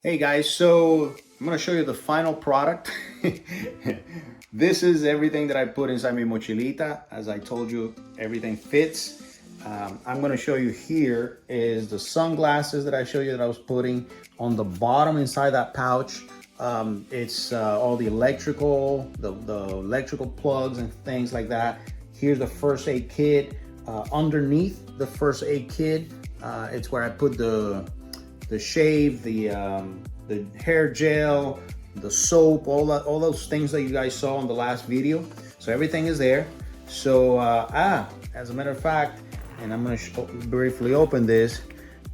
Hey guys, so I'm gonna show you the final product. This is everything that I put inside my mochilita. As I told you, everything fits. I'm gonna show you here is the sunglasses that I showed you that I was putting on the bottom inside that pouch. It's all the the electrical plugs and things like that. Here's the first aid kit. Underneath the first aid kit, it's where I put the shave, the hair gel, the soap, all those things that you guys saw in the last video. So everything is there. So as a matter of fact, and I'm gonna briefly open this.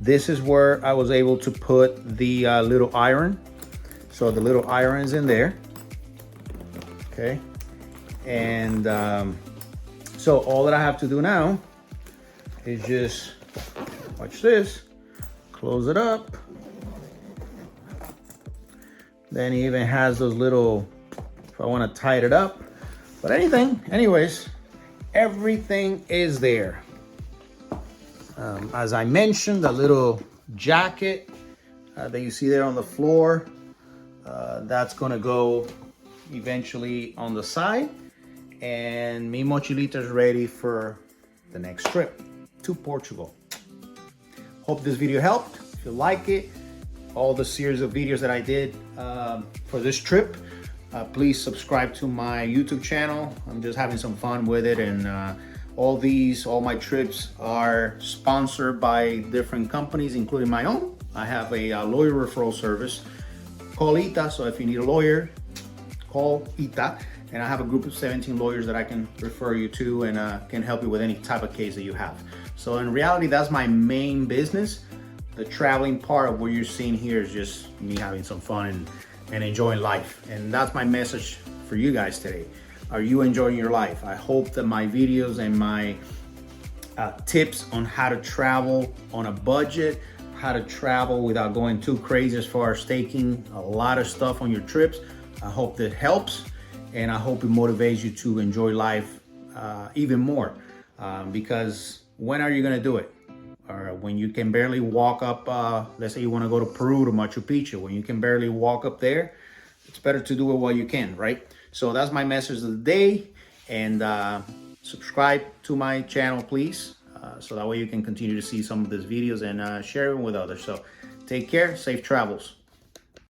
This is where I was able to put the little iron. So the little iron's in there. Okay, and so all that I have to do now is just watch this. Close it up. Then he even has those little, if I want to tighten it up. But anyways, everything is there. As I mentioned, the little jacket that you see there on the floor, that's gonna go eventually on the side. And Mi Mochilita is ready for the next trip to Portugal. Hope this video helped. If you like it, all the series of videos that I did for this trip, please subscribe to my YouTube channel. I'm just having some fun with it, and all my trips are sponsored by different companies, including my own. I have a lawyer referral service called ITA, so if you need a lawyer, call ITA. And I have a group of 17 lawyers that I can refer you to and can help you with any type of case that you have. So in reality, that's my main business. The traveling part of what you're seeing here is just me having some fun and enjoying life. And that's my message for you guys today. Are you enjoying your life? I hope that my videos and my tips on how to travel on a budget, how to travel without going too crazy as far as taking a lot of stuff on your trips, I hope that helps. And I hope it motivates you to enjoy life even more. Because when are you gonna do it? Or when you can barely walk up, let's say you wanna go to Peru, to Machu Picchu, when you can barely walk up there, it's better to do it while you can, right? So that's my message of the day. And subscribe to my channel, please. So that way you can continue to see some of these videos and share them with others. So take care, safe travels.